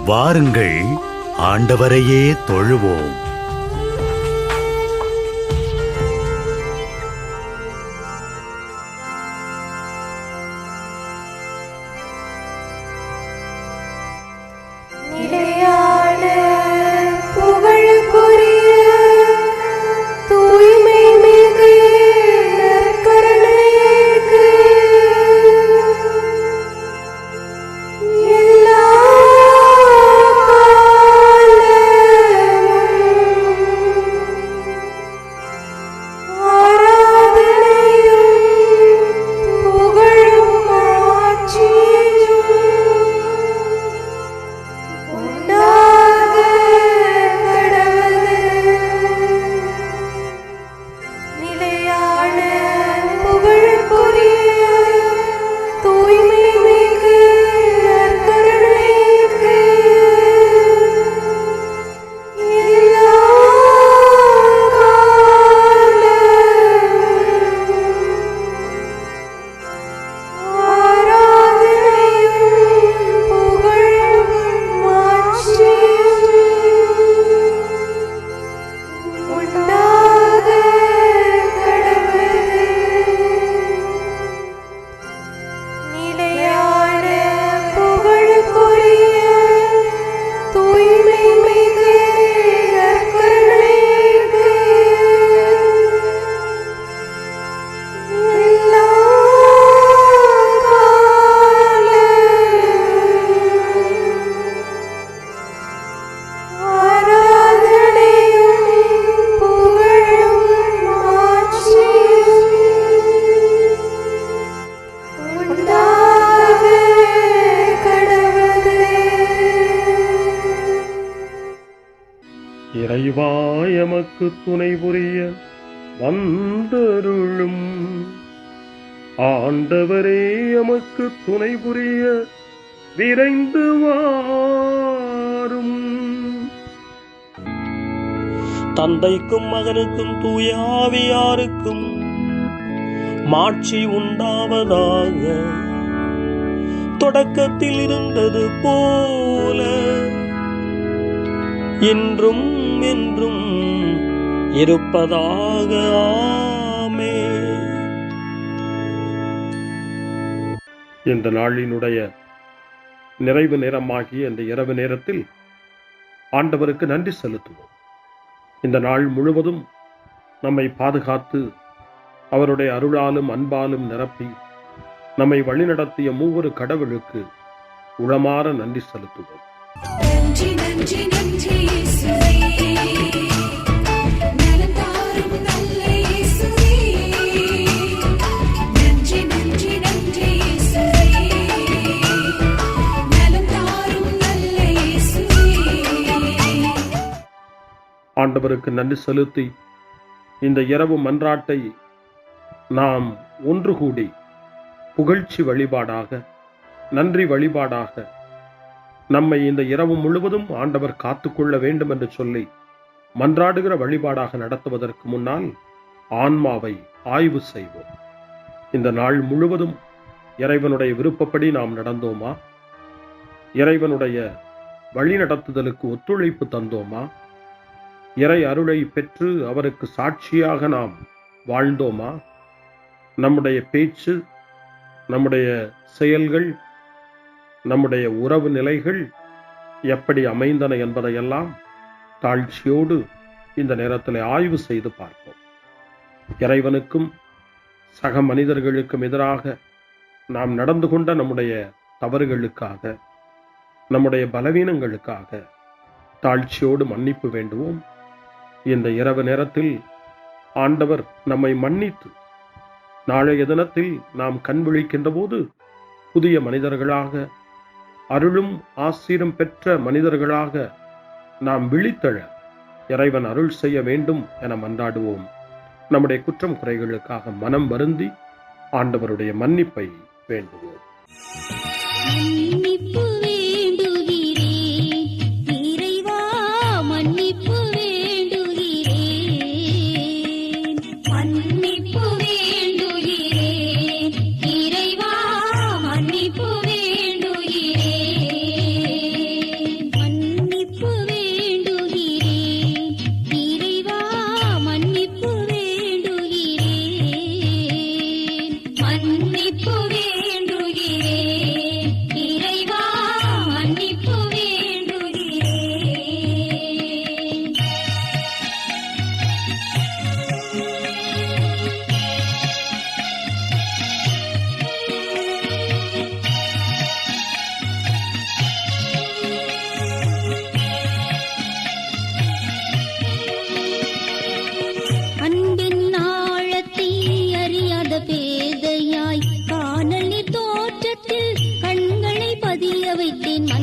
வாருங்கள், ஆண்டவரையே தொழுவோம். இறைவா எமக்கு துணை புரிய வந்தருளும். ஆண்டவரே எமக்கு துணை புரிய விரைந்து வாரும். தந்தைக்கும் மகனுக்கும் தூய ஆவியாருக்கும் மாட்சி உண்டாவதாக. தொடக்கத்தில் இருந்தது போல இன்றும் என்றும் இருப்பதாக. ஆமென். இந்த நாளினுடைய நிறைவு நேரமாகிய இந்த இரவு நேரத்தில் ஆண்டவருக்கு நன்றி செலுத்துவோம். இந்த நாள் முழுவதும் நம்மை பாதுகாத்து அவருடைய அருளாலும் அன்பாலும் நிரப்பி நம்மை வழிநடத்திய மூவரு கடவுளுக்கு உளமாற நன்றி செலுத்துவோம். நன்றி நன்றி நன்றி இயேசுவே, நலம் தாரும் நல்ல இயேசுவே. நன்றி நன்றி நன்றி இயேசுவே, நலம் தாரும் நல்ல இயேசுவே. ஆண்டவருக்கு நன்றி செலுத்தி இந்த இரவு மன்றாட்டை நாம் ஒன்று கூடி புகழ்ச்சி வழிபாடாக, நன்றி வழிபாடாக நம்மை இந்த இரவு முழுவதும் ஆண்டவர் காத்துக்கொள்ள வேண்டும் என்று சொல்லி மன்றாடுகிற வழிபாடாக நடத்துவதற்கு முன்னால் ஆன்மாவை ஆய்வு செய்வோம். இந்த நாள் முழுவதும் இறைவனுடைய விருப்பப்படி நாம் நடந்தோமா? இறைவனுடைய வழி நடத்துதலுக்கு ஒத்துழைப்பு தந்தோமா? இறை அருளை பெற்று அவருக்கு சாட்சியாக நாம் வாழ்ந்தோமா? நம்முடைய பேச்சு, நம்முடைய செயல்கள், நம்முடைய உறவு நிலைகள் எப்படி அமைந்தன என்பதையெல்லாம் தாழ்ச்சியோடு இந்த நேரத்தில் ஆய்வு செய்து பார்ப்போம். இறைவனுக்கும் சக மனிதர்களுக்கும் எதிராக நாம் நடந்து கொண்ட நம்முடைய தவறுகளுக்காக, நம்முடைய பலவீனங்களுக்காக தாழ்ச்சியோடு மன்னிப்பு வேண்டுவோம். இந்த இரவு நேரத்தில் ஆண்டவர் நம்மை மன்னித்து நாளைய தினத்தில் நாம் கண் விழிக்கின்ற போது புதிய மனிதர்களாக, அருளும் ஆசீரும் பெற்ற மனிதர்களாக நாம் விழித்தெழ இறைவன் அருள் செய்ய வேண்டும் என மன்றாடுவோம். நம்முடைய குற்றம் குறைகளுக்காக மனம் வருந்தி ஆண்டவருடைய மன்னிப்பை வேண்டுவோம்.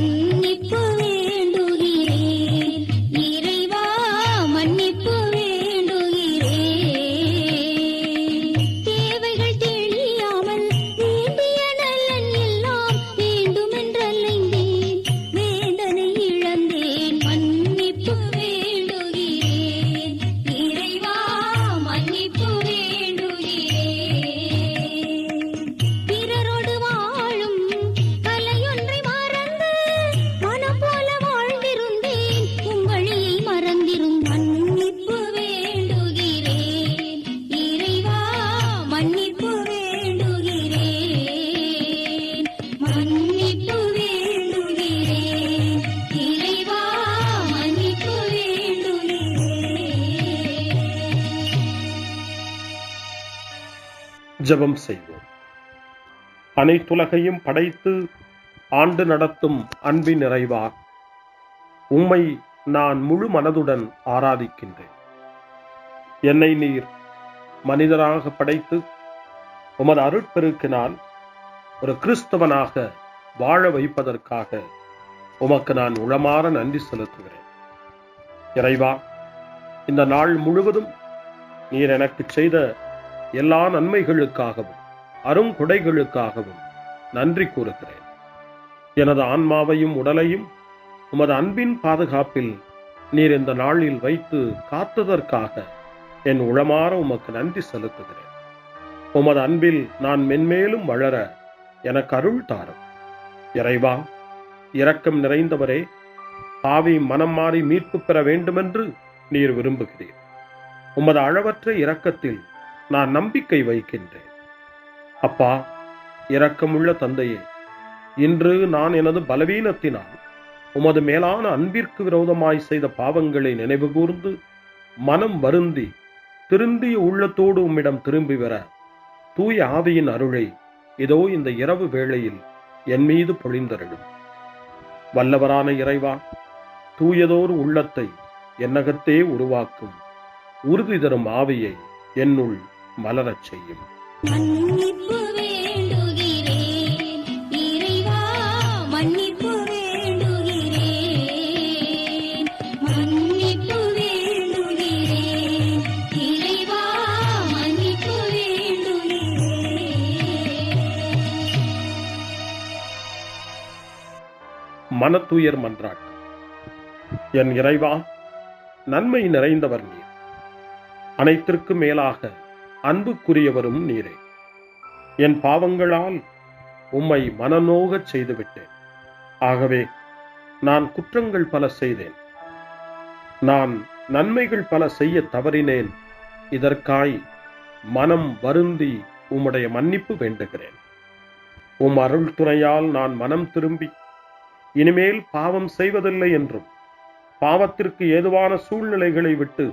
மன்னிப்பு வேண்டுகிறேன் இறைவா மன்னிப்பு வேண்டுகிறேன் தேவைகள் தெரியாமல் வேண்டிய நலன் எல்லாம் வேண்டுமென்றலைந்தேன் வேதனை இழந்தேன் மன்னிப்பு வேண்டுகிறேன் இறைவா மன்னிப்பு வேண்டுகிறேன் பிறரோடு வாழும் கலையொன்றை மறந்து மனம் போல வாழ்ந்திருந்தேன் உங்களியை மறந்திரும் மன்னிப்பு வேண்டுகிறேன் இறைவா மன்னிப்பு வேண்டுகிறேன் மன்னிப்பு வேண்டுகிறேன் இறைவா மன்னிப்பு வேண்டுகிறேன். ஜெபம் செய்வோம். அனைத்துலகையும் படைத்து ஆண்டு நடத்தும் அன்பின் நிறைவா, உம்மை நான் முழு மனதுடன் ஆராதிக்கின்றேன். என்னை நீர் மனிதராக படைத்து உமது அருட்பெருக்கினால் ஒரு கிறிஸ்தவனாக வாழ வைப்பதற்காக உமக்கு நான் உளமாற நன்றி செலுத்துகிறேன். இறைவா, இந்த நாள் முழுவதும் நீர் எனக்கு செய்த எல்லா நன்மைகளுக்காகவும் அருங்கொடைகளுக்காகவும் நன்றி கூறுகிறேன். எனது ஆன்மாவையும் உடலையும் உமது அன்பின் பாதுகாப்பில் நீர் இந்த நாளில் வைத்து காத்ததற்காக என் உளமாற உமக்கு நன்றி செலுத்துகிறேன். உமது அன்பில் நான் மென்மேலும் வளர எனக்கு அருள் தாரும். இறைவா, இரக்கம் நிறைந்தவரே, பாவி மனம் மாறி மீட்பு பெற வேண்டுமென்று நீர் விரும்புகிறீர். உமது அளவற்ற இரக்கத்தில் நான் நம்பிக்கை வைக்கின்றேன். அப்பா, இரக்கமுள்ள தந்தையே, இன்று நான் எனது பலவீனத்தினால் உமது மேலான அன்பிற்கு விரோதமாய் செய்த பாவங்களை நினைவு கூர்ந்து மனம் வருந்தி திருந்திய உள்ளத்தோடு உம்மிடம் திரும்பி வர தூய ஆவியின் அருளை இதோ இந்த இரவு வேளையில் என் மீது பொழிந்தருளும். வல்லவரான இறைவா, தூயதோர் உள்ளத்தை என்னகத்தே உருவாக்கும் உறுதி தரும் ஆவியை என்னுள் மலரச் செய்யும். மன்னிப்பு வேண்டுகிறேன் இறைவா மன்னிப்பு வேண்டுகிறேன் மன்னிப்பு வேண்டுகிறேன் இறைவா மன்னிப்பு வேண்டுகிறேன். மனத்துயர் மன்றாட்டு. என் இறைவா, நன்மை நிறைந்தவர் நீர், அனைத்திற்கு மேலாக அன்புக்குரியவரும் நீரே. என் பாவங்களால் உம்மை மனநோகச் செய்துவிட்டேன். ஆகவே நான் குற்றங்கள் பல செய்தேன். நான் நன்மைகள் பல செய்ய தவறினேன். இதற்காய் மனம் வருந்தி உம்முடைய மன்னிப்பு வேண்டுகிறேன். உம் அருள் துணையால் நான் மனம் திரும்பி இனிமேல் பாவம் செய்வதில்லை என்றும் பாவத்திற்கு ஏதுவான சூழ்நிலைகளை விட்டு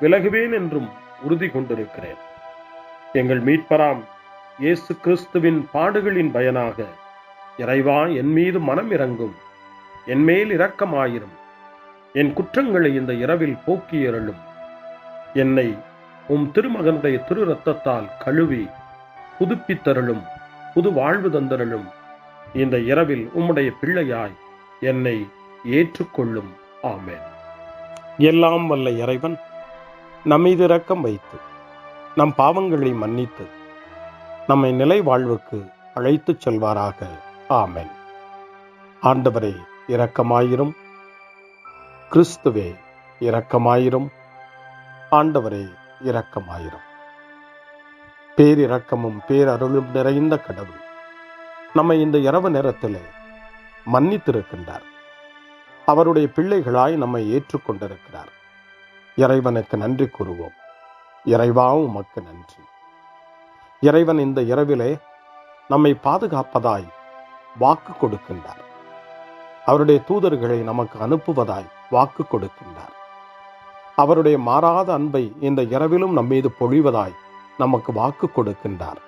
விலகுவேன் என்றும் உறுதி கொண்டிருக்கிறேன். எங்கள் மீட்பராம் இயேசு கிறிஸ்துவின் பாடுகளின் பயனாக இறைவா, என் மீது மனம் இறங்கும், என் மேல் இரக்கமாயிரும். என் குற்றங்களை இந்த இரவில் போக்கியருளும். என்னை உம் திருமகனுடைய திரு இரத்தத்தால் கழுவி புதுப்பித்தருளும், புது வாழ்வு தந்தருளும். இந்த இரவில் உம்முடைய பிள்ளையாய் என்னை ஏற்றுக்கொள்ளும். ஆமென். எல்லாம் வல்ல இறைவன் நம்மீது இரக்கம் வைத்து நம் பாவங்களை மன்னித்து நம்மை நிலை வாழ்வுக்கு அழைத்துச் செல்வாராக. ஆமென். ஆண்டவரே இரக்கமாயிரும். கிறிஸ்துவே இரக்கமாயிரும். ஆண்டவரே இரக்கமாயிரும். பேரிரக்கமும் பேரருளும் நிறைந்த கடவுள் நம்மை இந்த இரவு நேரத்திலே மன்னித்திருக்கின்றார். அவருடைய பிள்ளைகளாய் நம்மை ஏற்றுக்கொண்டிருக்கிறார். இறைவனுக்கு நன்றி கூறுவோம். இறைவா, உமக்கு நன்றி. இறைவன் இந்த இரவிலே நம்மை பாதுகாப்பதாய் வாக்கு கொடுக்கின்றார். அவருடைய தூதர்களை நமக்கு அனுப்புவதாய் வாக்கு கொடுக்கின்றார். அவருடைய மாறாத அன்பை இந்த இரவிலும் நம்மீது பொழிவதாய் நமக்கு வாக்கு கொடுக்கின்றார்.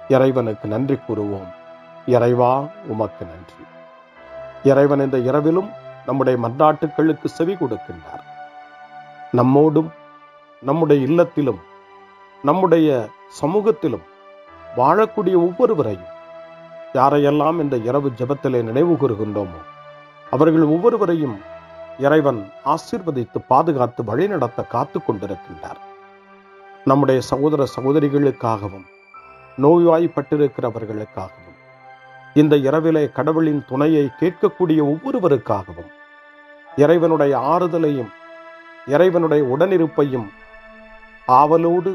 இறைவனுக்கு நன்றி கூறுவோம். இறைவா, உமக்கு நன்றி. இறைவன் இந்த இரவிலும் நம்முடைய மன்றாட்டுக்களுக்கு செவி கொடுக்கின்றார். நம்மோடும் நம்முடைய இல்லத்திலும் நம்முடைய சமூகத்திலும் வாழக்கூடிய ஒவ்வொருவரையும் யாரையெல்லாம் இந்த இரவு ஜெபத்திலே நினைவு கூறுகின்றோமோ அவர்கள் ஒவ்வொருவரையும் இறைவன் ஆசீர்வதித்து பாதுகாத்து வழிநடத்த காத்து கொண்டிருக்கின்றார். நம்முடைய சகோதர சகோதரிகளுக்காகவும் நோய்வாய்ப்பட்டிருக்கிறவர்களுக்காகவும் இந்த இரவிலே கடவுளின் துணையை கேட்கக்கூடிய ஒவ்வொருவருக்காகவும் இறைவனுடைய ஆறுதலையும் இறைவனுடைய உடனிருப்பையும் ஆவலோடு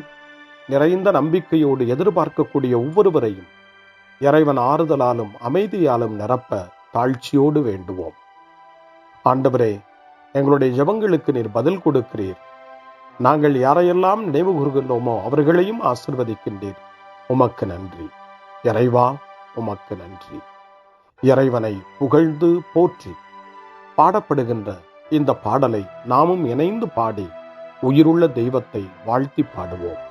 நிறைந்த நம்பிக்கையோடு எதிர்பார்க்கக்கூடிய ஒவ்வொருவரையும் இறைவன் ஆறுதலாலும் அமைதியாலும் நிரப்ப தாழ்ச்சியோடு வேண்டுவோம். ஆண்டவரே, எங்களுடைய ஜெபங்களுக்கு நீர் பதில் கொடுக்கிறீர். நாங்கள் யாரையெல்லாம் நினைவு கூறுகின்றோமோ அவர்களையும் ஆசீர்வதிக்கின்றீர். உமக்கு நன்றி. இறைவா, உமக்கு நன்றி. இறைவனை புகழ்ந்து போற்றி பாடப்படுகின்ற இந்த பாடலை நாமும் இணைந்து பாடி உயிருள்ள தெய்வத்தை வாழ்த்தி பாடுவோம்.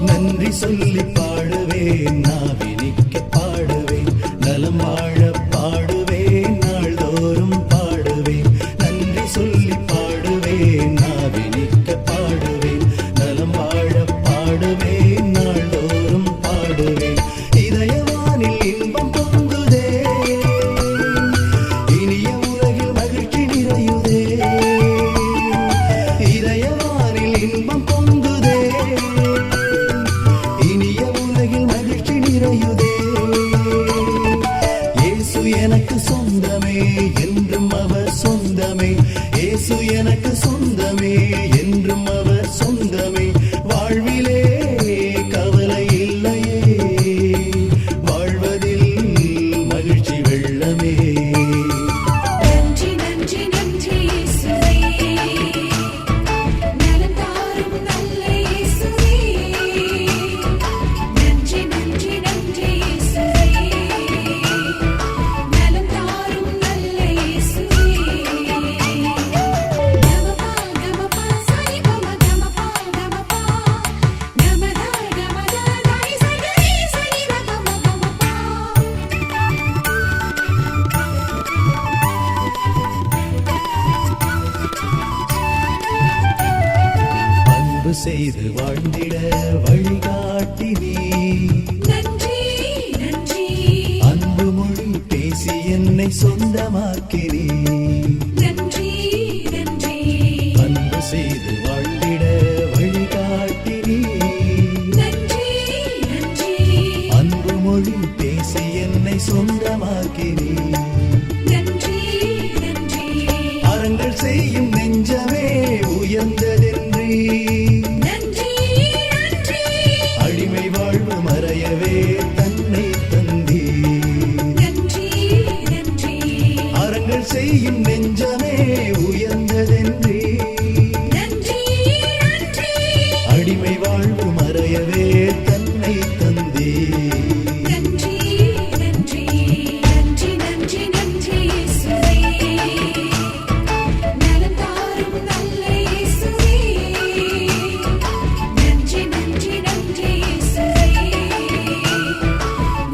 நன்றி சொல்லி பாடுவேன், நாவினிக்க பாடுவேன், நலம் வாழ பாடுவேன், நாள்தோறும் பாடுவேன். நன்றி சொல்லி பாடுவேன், நாவினிக்க பாடுவேன், நலம் வாழ பாடுவேன், நாள்தோறும் பாடுவேன். இதயவானில் இன்பம் பொங்குதே, இனிய உலகில் மகிழ்ச்சி நிறையுதே. இதயவானில் இன்பம் பொங்குதே, இனிய உலகில் மகிழ்ச்சி நிறையுதே. இயேசு எனக்கு சொந்தமே, என்றும் அவர் சொந்தமே. இயேசு எனக்கு சொந்தமே, என்றும் அவர் சொந்தமே. வாழ்விலே கவலை இல்லையே, வாழ்வதில் மகிழ்ச்சி வெள்ளமே. நன்றி நன்றி நன்றி இயேசுவே, நலம் தாரும் நல்ல இயேசுவே. நன்றி நன்றி நன்றி இயேசுவே, நலம் தாரும் நல்ல இயேசுவே. கமபா கமபா சரி கமபா கமபா கமதா கமதா தாய் சரி சரி கமபா. அன்பு செய்து வாழ்ந்திட வழிகாட்டி நீ, நன்றி நன்றி அன்பு மொழி பேசி என்னை சொந்தமாக்கி நீ. நன்றி நன்றி அன்பு செய்து வாழ்ந்திட வழிகாட்டி நீ, நன்றி நன்றி அன்பு மொழி பேசி என்னை சொந்தமாக்கி நீ. நன்றி நன்றி அறங்கள் செய்யும் நெஞ்சமே உயர்ந்ததென்றி, நன்றி நன்றி அடிமை வாழ்வு மறையவே தன்னை தந்தி. நன்றி நன்றி அறங்கள் செய்யும் நெஞ்சமே உயர்ந்ததென்றி, நன்றி நன்றி அடிமை வாழ்வு மறையவே தன்னை தந்தி. நன்றி நன்றி நன்றி நன்றி நன்றி இயேசுவே, நலம் தாரும் நல்ல இயேசுவே. நன்றி நன்றி நன்றி இயேசுவே,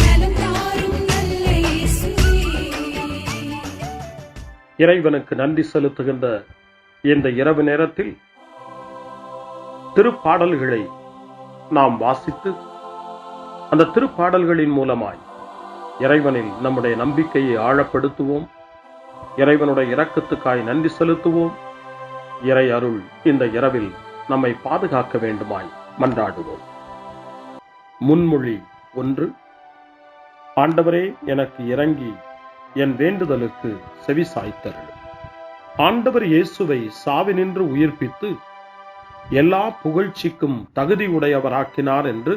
நலம் தாரும் நல்ல இயேசுவே. இறைவனுக்கு நன்றி செலுத்துகின்ற இந்த இரவு நேரத்தில் திருப்பாடல்களை நாம் வாசித்து அந்த திருப்பாடல்களின் மூலமாய் இறைவனில் நம்முடைய நம்பிக்கையை ஆழப்படுத்துவோம். இறைவனுடைய இரக்கத்துக்காய் நன்றி செலுத்துவோம். இறை அருள் இந்த இரவில் நம்மை பாதுகாக்க வேண்டுமாய் மன்றாடுவோம். முன்மொழி 1. ஆண்டவரே, எனக்கு இறங்கி என் வேண்டுதலுக்கு செவி சாய்த்தருளும். ஆண்டவர் இயேசுவை சாவினின்று உயிர்ப்பித்து எல்லா புகழ்ச்சிக்கும் தகுதியுடையவராக்கினார் என்று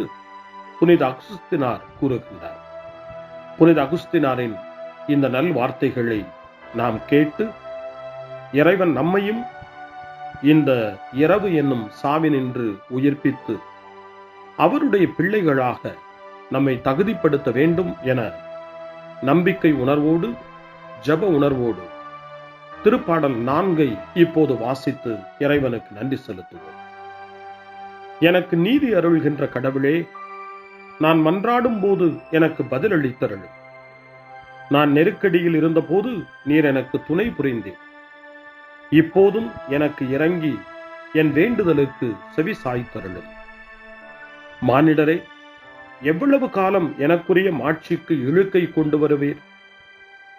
புனித அகுஸ்தினார் கூறுகின்றார். புனித அகுஸ்தினாரின் இந்த நல் வார்த்தைகளை நாம் கேட்டு இறைவன் நம்மையும் இந்த இரவு என்னும் சாவினின்று உயிர்ப்பித்து அவருடைய பிள்ளைகளாக நம்மை தகுதிப்படுத்த வேண்டும் என நம்பிக்கை உணர்வோடு ஜெப உணர்வோடு திருப்பாடல் 4 இப்போது வாசித்து இறைவனுக்கு நன்றி செலுத்துவோம். எனக்கு நீதி அருள்கின்ற கடவுளே, நான் மன்றாடும் போது எனக்கு பதிலளித்தருளும். நான் நெருக்கடியில் இருந்தபோது நீர் எனக்கு துணை புரிந்தீர். இப்போதும் எனக்கு இறங்கி என் வேண்டுதலுக்கு செவி சாய்த்தருளும். மானிடரே, எவ்வளவு காலம் எனக்குரிய மாட்சிக்கு இழுக்கை கொண்டு வருவீர்?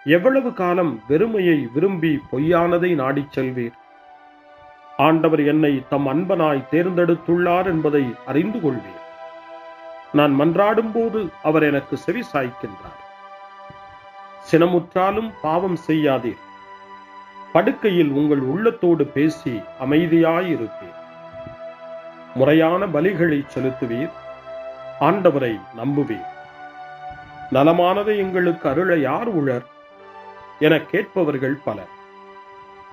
எவ்வளவு காலம் வெறுமையை விரும்பி பொய்யானதை நாடிச் செல்வீர்? ஆண்டவர் என்னை தம் அன்பனாய் தேர்ந்தெடுத்துள்ளார் என்பதை அறிந்து கொள்வீர். நான் மன்றாடும் போது அவர் எனக்கு செவி சாய்க்கின்றார். சினமுற்றாலும் பாவம் செய்யாதீர். படுக்கையில் உங்கள் உள்ளத்தோடு பேசி அமைதியாயிருப்பீர். முறையான பலிகளை செலுத்துவீர். ஆண்டவரை நம்புவீர். நலமானதை எங்களுக்கு அருள யார் உளர் என கேட்பவர்கள் பலர்.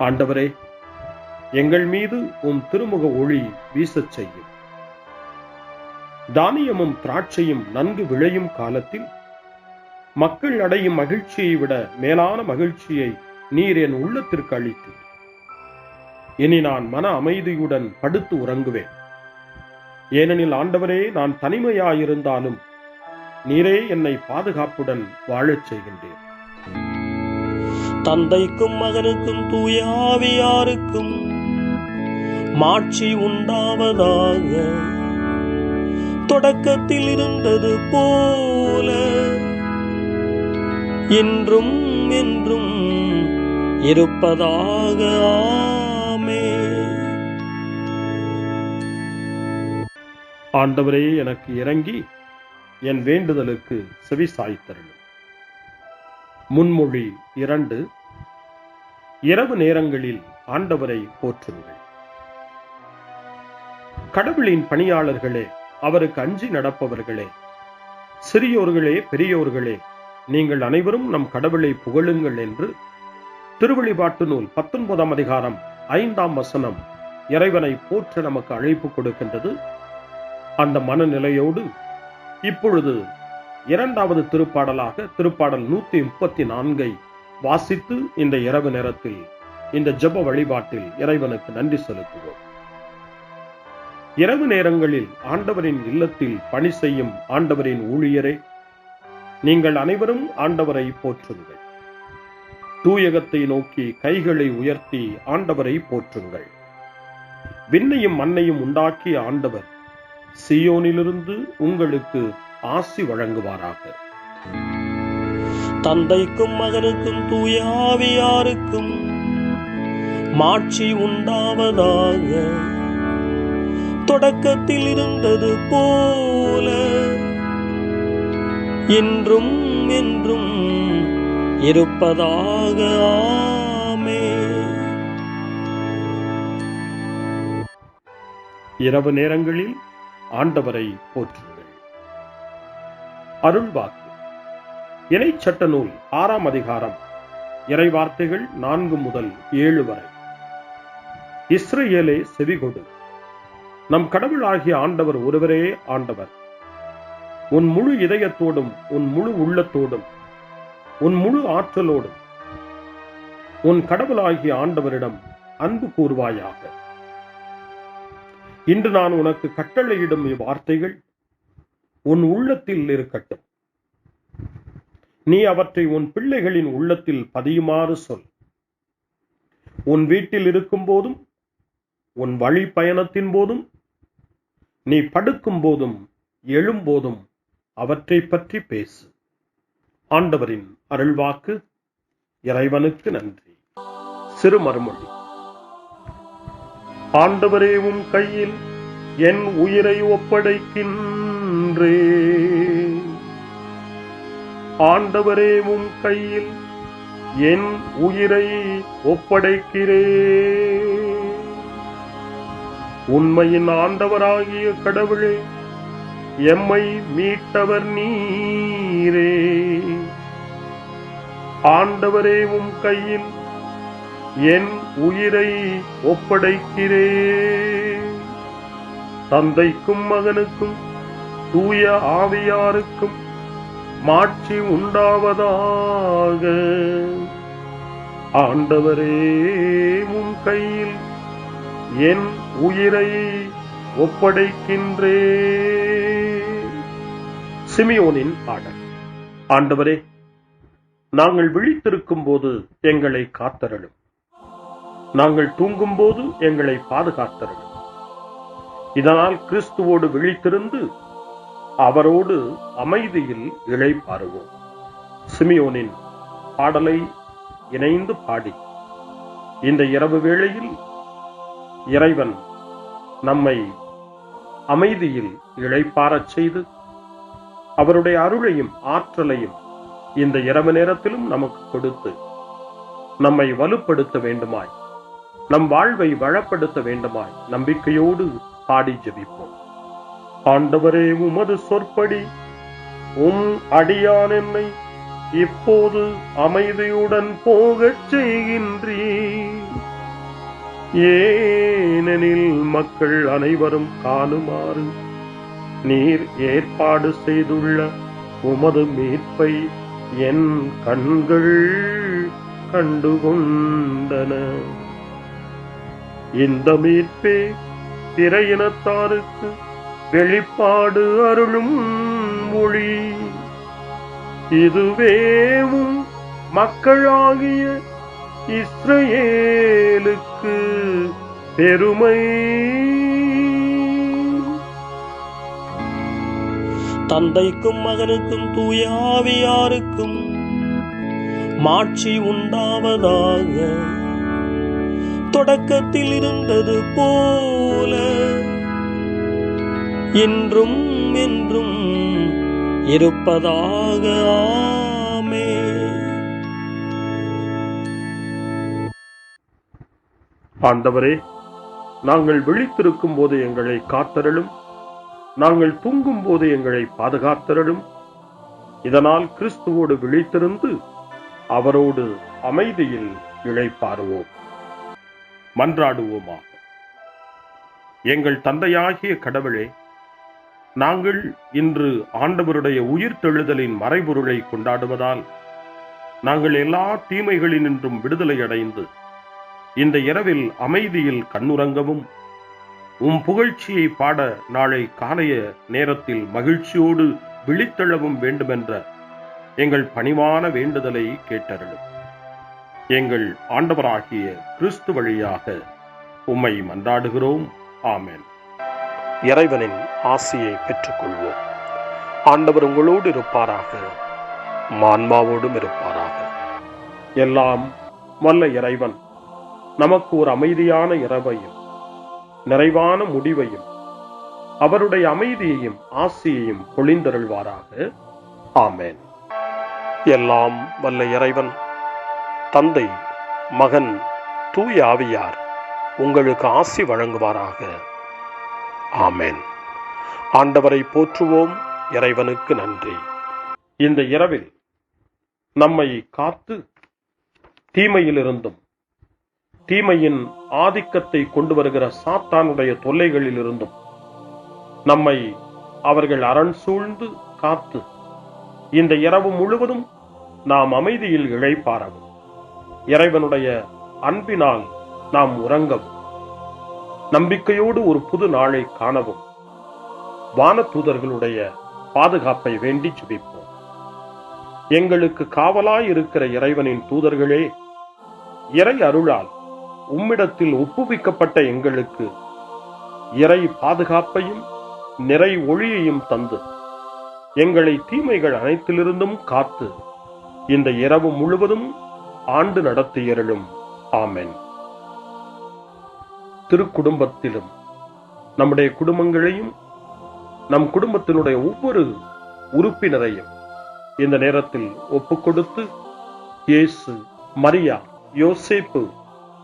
ஆண்டவரே, எங்கள் மீது உம் திருமுக ஒளி வீசச் செய்யும். தானியமும் திராட்சையும் நன்கு விளையும் காலத்தில் மக்கள் அடையும் மகிழ்ச்சியை விட மேலான மகிழ்ச்சியை நீர் என் உள்ளத்திற்கு அளித்தீர். இனி நான் மன அமைதியுடன் படுத்து உறங்குவேன். ஏனெனில் ஆண்டவரே, நான் தனிமையாயிருந்தாலும் நீரே என்னை பாதுகாப்புடன் வாழச் செய்கின்றேன். தந்தைக்கும் மகனுக்கும் தூய ஆவியாருக்கும் மாட்சி உண்டாவதாக. தொடக்கத்தில் இருந்தது போல இன்றும் என்றும் இருப்பதாக. ஆமென். ஆண்டவரே, எனக்கு இறங்கி என் வேண்டுதலுக்கு செவி சாய்த்தருளும். முன்மொழி 2. இரவு நேரங்களில் ஆண்டவரை போற்றுங்கள். கடவுளின் பணியாளர்களே, அவருக்கு அஞ்சி நடப்பவர்களே, சிறியோர்களே பெரியோர்களே, நீங்கள் அனைவரும் நம் கடவுளை புகழுங்கள் என்று திருவெளிப்பாட்டு நூல் 19ஆம் அதிகாரம் 5ஆம் வசனம் இறைவனை போற்ற நமக்கு அழைப்பு கொடுக்கின்றது. அந்த மனநிலையோடு இப்பொழுது 2வது திருப்பாடலாக திருப்பாடல் 134 வாசித்து இந்த இரவு நேரத்தில் இந்த ஜெப வழிபாட்டில் இறைவனுக்கு நன்றி செலுத்துவோம். இரவு நேரங்களில் ஆண்டவரின் இல்லத்தில் பணி செய்யும் ஆண்டவரின் ஊழியரே, நீங்கள் அனைவரும் ஆண்டவரை போற்றுங்கள். தூயகத்தை நோக்கி கைகளை உயர்த்தி ஆண்டவரை போற்றுங்கள். விண்ணையும் மண்ணையும் உண்டாக்கிய ஆண்டவர் சீயோனிலிருந்து உங்களுக்கு ஆசி வழங்குவாராக. தந்தைக்கும் மகனுக்கும் தூய ஆவியாருக்கும் மாட்சி உண்டாவதாக. தொடக்கத்தில் இருந்தது போல இன்றும் என்றும் இருப்பதாக. ஆமென். இரவு நேரங்களில் ஆண்டவரை போற்றுங்கள். அருள்வாக்கு இணைச்சட்ட நூல் 6ஆம் அதிகாரம் இறைவார்த்தைகள் 4 முதல் 7 வரை. இஸ்ரவேலே, செவிகொடு. நம் கடவுளாகிய ஆண்டவர் ஒருவரே ஆண்டவர். உன் முழு இதயத்தோடும் உன் முழு உள்ளத்தோடும் உன் முழு ஆற்றலோடும் உன் கடவுளாகிய ஆண்டவரிடம் அன்பு கூர்வாயாக. இன்று நான் உனக்கு கட்டளையிடும் இவ்வார்த்தைகள் உன் உள்ளத்தில் இருக்கட்டும். நீ அவற்றை உன் பிள்ளைகளின் உள்ளத்தில் பதியுமாறு சொல். உன் வீட்டில் இருக்கும் போதும் உன் வழி பயணத்தின் போதும் நீ படுக்கும் போதும் எழும்போதும் அவற்றை பற்றி பேசு. ஆண்டவரின் அருள்வாக்கு. இறைவனுக்கு நன்றி. சிறு மறுமொழி. ஆண்டவரே, உம் கையில் என் உயிரை ஒப்படைக்கின்றேன். ஆண்டவரே, உம் கையில் என் உயிரை ஒப்படைக்கிறேன். உண்மையின் ஆண்டவராகிய கடவுளே, எம்மை மீட்டவர் நீரே. ஆண்டவரே, உம் கையில் என் உயிரை ஒப்படைக்கிறேன். தந்தைக்கும் மகனுக்கும் தூய ஆவியாருக்கும் மாட்சி உண்டாவதாக. ஆண்டவரே, உம் கையில் என் உயிரை ஒப்படைக்கின்றேன். சிமியோனின் பாடல். ஆண்டவரே, நாங்கள் விழித்திருக்கும் போது எங்களை காத்தருளும். நாங்கள் தூங்கும் போது எங்களை பாதுகாத்தருளும். இதனால் கிறிஸ்துவோடு விழித்திருந்து அவரோடு அமைதியில் இளைப்பாறுவோம். சிமியோனின் பாடலை இணைந்து பாடி இந்த இரவு வேளையில் இறைவன் நம்மை அமைதியில் இளைப்பாறச் செய்து அவருடைய அருளையும் ஆற்றலையும் இந்த இரவு நேரத்திலும் நமக்கு கொடுத்து நம்மை வலுப்படுத்த வேண்டுமாய், நம் வாழ்வை வளப்படுத்த வேண்டுமாய் நம்பிக்கையோடு பாடி ஜெபிப்போம். ஆண்டவரே, உமது சொற்படி அடியான் என்னை இப்போது அமைதியுடன் போகச் செய்கின்றீர். ஏனெனில் மக்கள் அனைவரும் காணுமாறு நீர் ஏற்பாடு செய்துள்ள உமது மீட்பை என் கண்கள் கண்டுகொண்டன. இந்த மீட்பே பிற இனத்தாருக்கு வெளிப்பாடு அருளும் மொழி. இதுவேவும் மக்களாகிய இஸ்ரவேலுக்கு பெருமை. தந்தைக்கும் மகனுக்கும் தூய ஆவியாருக்கும் மாட்சி உண்டாவதாக. தொடக்கத்தில் இருந்தது போல இன்றும் என்றும் இருப்பதாக. ஆமென். ஆண்டவரே, நாங்கள் விழித்திருக்கும் போது எங்களை காத்தருளும், நாங்கள் தூங்கும் போது எங்களை பாதுகாத்தருளும். இதனால் கிறிஸ்துவோடு விழித்திருந்து அவரோடு அமைதியில் இளைப்பாறுவோம். மன்றாடுவோமாக. எங்கள் தந்தையாகிய கடவுளே, நாங்கள் இன்று ஆண்டவருடைய உயிர்த்தெழுதலின் மறைபொருளை கொண்டாடுவதால் நாங்கள் எல்லா தீமைகளினின்றும் விடுதலை அடைந்து இந்த இரவில் அமைதியில் கண்ணுறங்கவும் புகழ்ச்சியை பாட நாளை காலைய நேரத்தில் மகிழ்ச்சியோடு விழித்தெழவும் வேண்டுமென்ற எங்கள் பணிவான வேண்டுதலை கேட்டருளும். எங்கள் ஆண்டவராகிய கிறிஸ்து வழியாக உம்மை மன்றாடுகிறோம். ஆமென். இறைவனின் ஆசியை பெற்றுக்கொள்வோம். ஆண்டவர் உங்களோடு இருப்பாராக, ஆன்மாவோடும் இருப்பாராக. எல்லாம் வல்ல இறைவன் நமக்கு ஒரு அமைதியான இரவையும் நிறைவான முடிவையும் அவருடைய அமைதியையும் ஆசியையும் பொழிந்தருள்வாராக. ஆமென். எல்லாம் வல்ல இறைவன் தந்தை, மகன், தூய ஆவியார் உங்களுக்கு ஆசி வழங்குவாராக. ஆமென். ஆண்டவரை போற்றுவோம். இறைவனுக்கு நன்றி. இந்த இரவில் நம்மை காத்து தீமையிலிருந்தும் தீமையின் ஆதிக்கத்தை கொண்டு வருகிற சாத்தானுடைய தொல்லைகளிலிருந்தும் நம்மை அவர்கள் அரண் சூழ்ந்து காத்து இந்த இரவு முழுவதும் நாம் அமைதியில் இளைப்பாறவும், இறைவனுடைய அன்பினால் நாம் உறங்கவும், நம்பிக்கையோடு ஒரு புது நாளை காணவும் வானதூதர்களுடைய பாதுகாப்பை வேண்டி ஜெபிப்போம். எங்களுக்கு காவலாய் இருக்கிற இறைவனின் தூதர்களே, இறை அருளால் உம்மிடத்தில் ஒப்புவிக்கப்பட்ட எங்களுக்கு இறை பாதுகாப்பையும் நிறை ஒளியையும் தந்து எங்களை தீமைகள் அனைத்திலிருந்தும் காத்து இந்த இரவு முழுவதும் ஆண்டு நடத்தியருளும். ஆமென். திருக்குடும்பத்திலும் நம்முடைய குடும்பங்களையும் நம் குடும்பத்தினுடைய ஒவ்வொரு உறுப்பினரையும் இந்த நேரத்தில் ஒப்புக்கொடுத்து இயேசு, மரியா, யோசேப்பு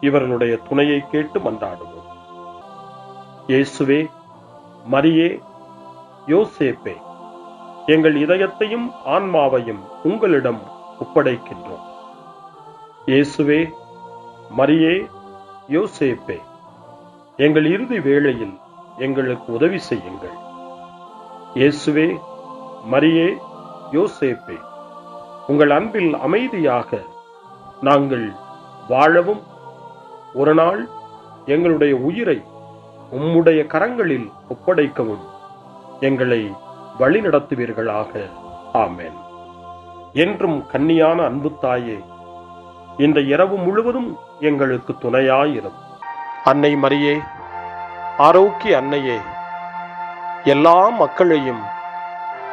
இவர்களுடைய துணையை கேட்டு மன்றாடுவோம். இயேசுவே, மரியே, யோசேப்பே, எங்கள் இதயத்தையும் ஆன்மாவையும் உங்களிடம் ஒப்படைக்கின்றோம். இயேசுவே, மரியே, யோசேப்பே, எங்கள் இறுதி வேளையில் எங்களுக்கு உதவி செய்யுங்கள். இயேசுவே, மரியே, யோசேப்பே, உங்கள் அன்பில் அமைதியாக நாங்கள் வாழவும் ஒரு நாள் எங்களுடைய உயிரை உம்முடைய கரங்களில் ஒப்படைக்கவும் எங்களை வழிநடத்துவீர்களாக. ஆமென். என்றும் கன்னியான அன்பு தாயே, இந்த இரவு முழுவதும் எங்களுக்கு துணையாயிரும். அன்னை மரியே, ஆரோக்கிய அன்னையே, எல்லா மக்களையும்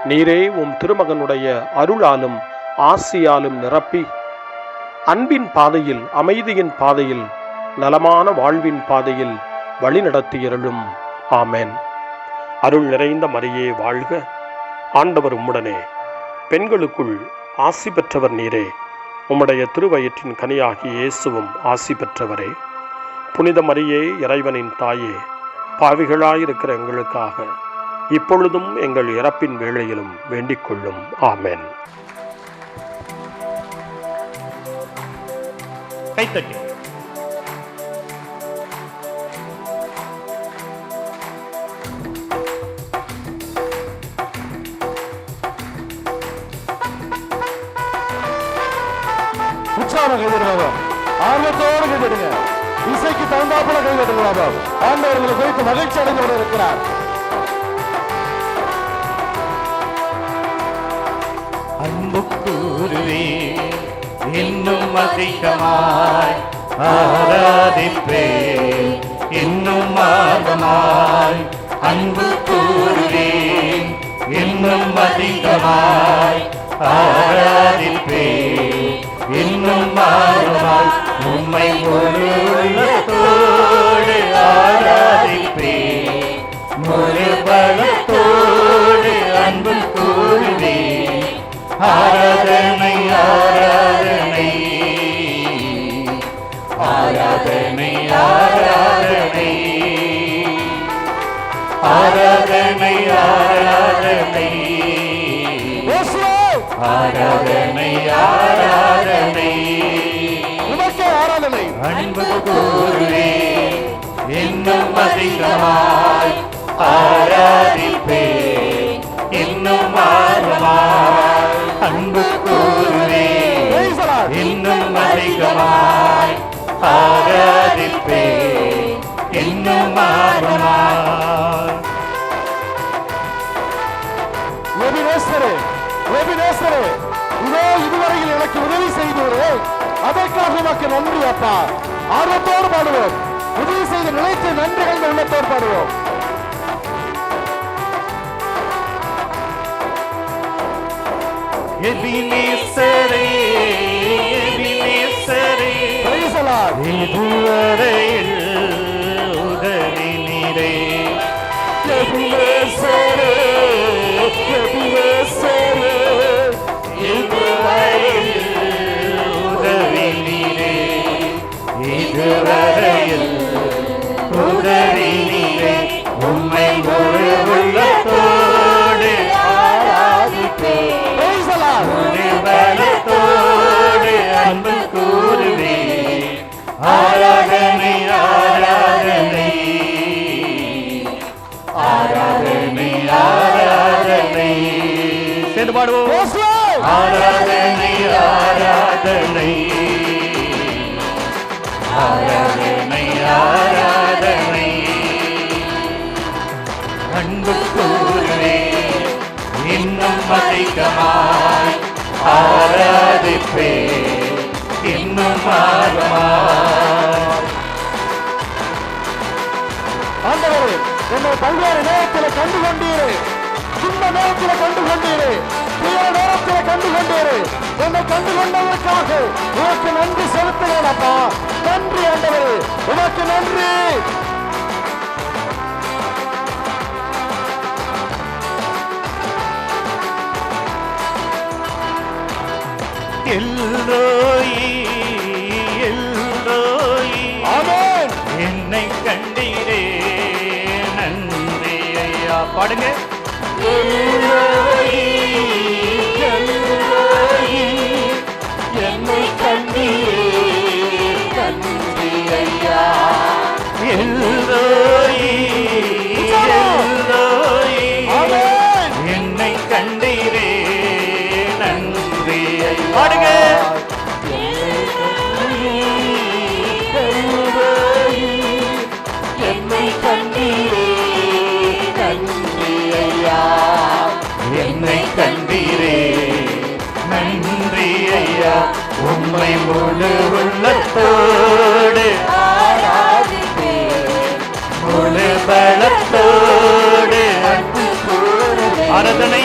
நீரே உம் திருமகனுடைய அருளாலும் ஆசியாலும் நிரப்பி அன்பின் பாதையில், அமைதியின் பாதையில், நலமான வாழ்வின் பாதையில் வழிநடத்தியருளும். ஆமென். அருள் நிறைந்த மரியே வாழ்க, ஆண்டவர் உம்முடனே, பெண்களுக்குள் ஆசி பெற்றவர் நீரே, உம்முடைய திருவயிற்றின் கனியாகிய இயேசுவும் ஆசி பெற்றவரே. புனித மரியே, இறைவனின் தாயே, பாவிகளாயிருக்கிற எங்களுக்காக இப்பொழுதும் எங்கள் இறப்பின் வேளையிலும் வேண்டிக் கொள்ளும். ஆமென். கைத்தட்டி உற்சாகம் கைதட்டுங்க, ஆர்வத்தோடு கைதட்டுங்க, இசைக்கு தகுந்தாப்புல கைதட்டுங்க. ஆண்டவர்களை குறித்து மகிழ்ச்சி அடைந்து இருக்கிறார். அன்பு கூறுவே இன்னும் அதிகமாய் ஆராதிப்பே இன்னும் ஆர்வமாய். அன்பு கூறுவே இன்னும் அதிகமாய் ஆராதிப்பே இன்னும் ஆர்வமாய். உம்மை ஒரு உள்ளத்தோடு ஆராதிப்பே ஒரு பலத்தோடு அன்பு கூறுவே. ஆராதனை ஆராதனை ஆராதனை ஆராதனை ஆராதனை ஆராதனை ஆராதனை ஆராதனை உமக்கே ஆராதனை. அன்பு கூறுவே இன்னும் அதிகமாய் ஆராதிப்பே இன்னும் ஆர்வமாய். அன்பு கூறுவே இன்னும் அதிகமாய் ஆராதிப்பே இன்னும் ஆர்வமாய். எபினேசரே, எபினேசரே, இதோ இதுவரையில் எனக்கு உதவி செய்தவரே, அதற்காக உமக்கு நன்றி அப்பா. ஆர்வத்தோடு பாடுவோம், உதவி செய்த நிலைத்த நன்றிகள் உள்ளத்தோடு பாடுவோம். எபினேசரே எபினேசரே Praise the Lord. இதுவரையில் உதவி நீரே. எபினேசரே, எபினேசரே, இதுவரையில் உதவி நீரே. இதுவரையில் உதவி நீரே. உம்மை ஒரு உள்ளத்தோடு ஆராதிப்பே Praise the Lord. ஒரு பலத்தோடு அன்பு கூறுவே. ஆராதனை ஆராதனை ஆராதனை ஆராதனை. சேர்ந்து பாடுவோம். Yes, Lord. ஆராதனை ஆராதனை ஆராதனை ஆராதனை. அன்பு கூறுவே இன்னும் அதிகமாய் ஆராதிப்பே இன்னும் ஆர்வமாய். ஆண்டவரே, என்னை பல்வேறு நேரத்தில் கண்டு கொண்டீரே, சின்ன நேரத்தில் கண்டு கொண்டீரே, பிற நேரத்தில் கண்டு கொண்டீரே. என்னை கண்டு கொண்டதற்காக உனக்கு நன்றி செலுத்துகிறேன் அப்பா. நன்றி ஆண்டவரே, உனக்கு நன்றி. எல்லோயி எல்லோயி ஆமென். என்னை கண்டீரே நன்றி ஐயா. பாடுங்க. எல்லோயி எல்லோயி என்னை கண்டீரே நன்றி ஐயா. எல்லோயி எல்லோயி ஆமென். என்னை கண்டீரே நன்றி ஐயா. பாடுங்க. என்னை கண்டீரே நன்றி ஐயா. என்னை கண்டீரே நன்றி ஐயா. உம்மை முழு உள்ளத்தோடு ஆராதிப்பே முழு பலத்தோடு அன்பு கூறுவே. ஆராதனை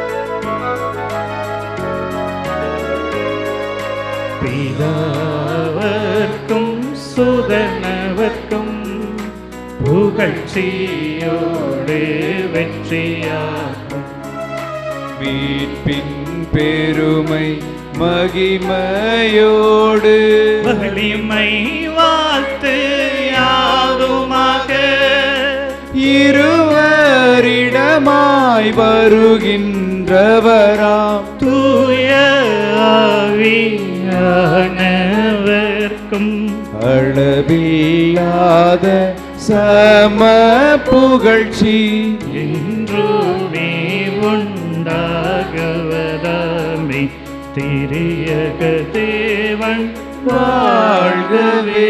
பிதாவர்க்கும் சுதனவர்க்கும் புகழ்ச்சியோடு வெற்றியாகும். மீட்பின் பெருமை மகிமையோடு வலிமை வாழ்த்து யாதுமாக இருவரிடமாய் வருகின்றவராம் தூய ஆவியானவர்க்கும் அளவில்லாத சம புகழ்ச்சி என்றுமே உண்டாகவதாமே. திரியக தேவன் வாழ்கவே.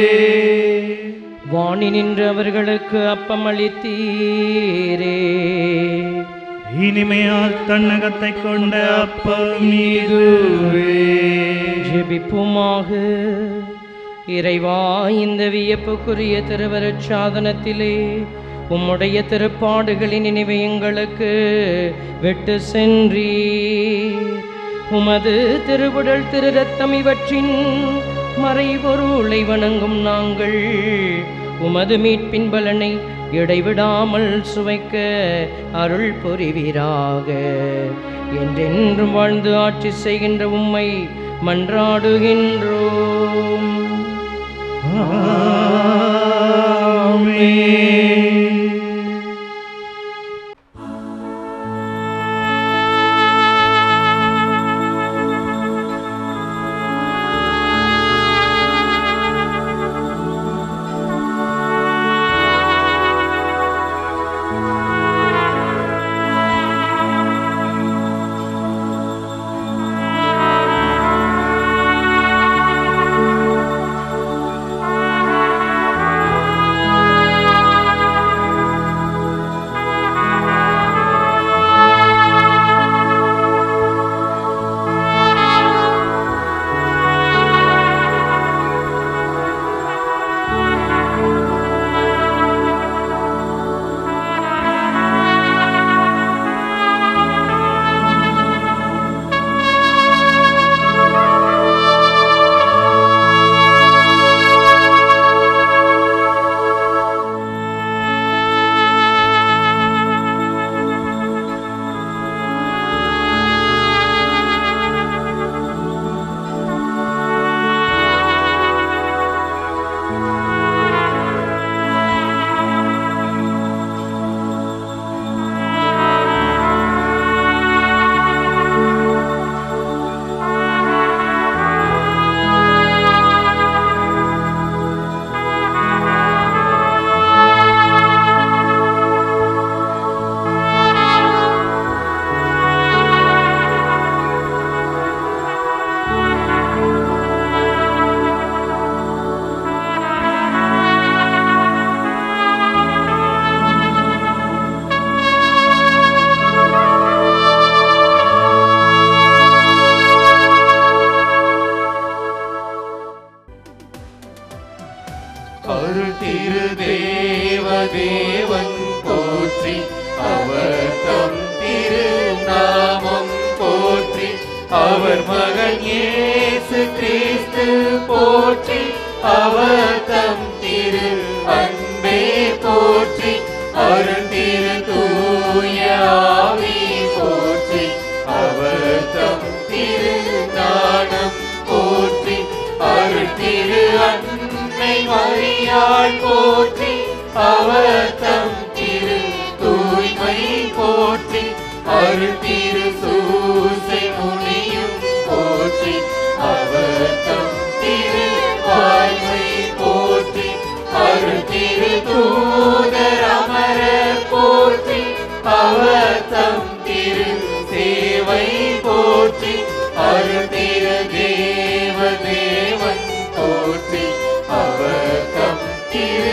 வாணி நின்று அவர்களுக்கு அப்பம் அளித்தீரே. இனிமையால் தன்னகத்தை கொண்ட அப்பம் இதுவே. ஜெபிப்புமாக. இறைவா, இந்த வியப்புக்குரிய திருவருட் சாதனத்திலே உம்முடைய திருப்பாடுகளின் நினைவை எங்களுக்கு விட்டு சென்றீர். உமது திருவுடல் திரு ரத்தம் இவற்றின் மறைபொருளை வணங்கும் நாங்கள் உமது மீட்பின் பலனை இடைவிடாமல் சுவைக்க அருள் புரிவீராக. என்றென்றும் வாழ்ந்து ஆட்சி செய்கின்ற உம்மை மன்றாடுகின்றோம். அருள் திரு தேவன் போற்றி, அவர் தம் திரு நாமம் போற்றி, அவர் மகன் இயேசு கிறிஸ்து போற்றி, அவர் தம் திரு அன்பே போற்றி, அருள் திரு தூய ஆவி போற்றி, அவர் தம் திரு ஞானம் போற்றி, அருள் திரு அன்னை மரியாள் போற்றி, அவர் தம் திரு தூய்மை போற்றி, அருள் திரு சூசை முனியும் போற்றி, அவர் தம் திரு வாய்மை போற்றி, அருள் திரு தூதர் அமரர் போற்றி, அவர் தம் திரு சேவை போற்றி, அருள் திரு தேவன் போற்றி, அவர் தம் திரு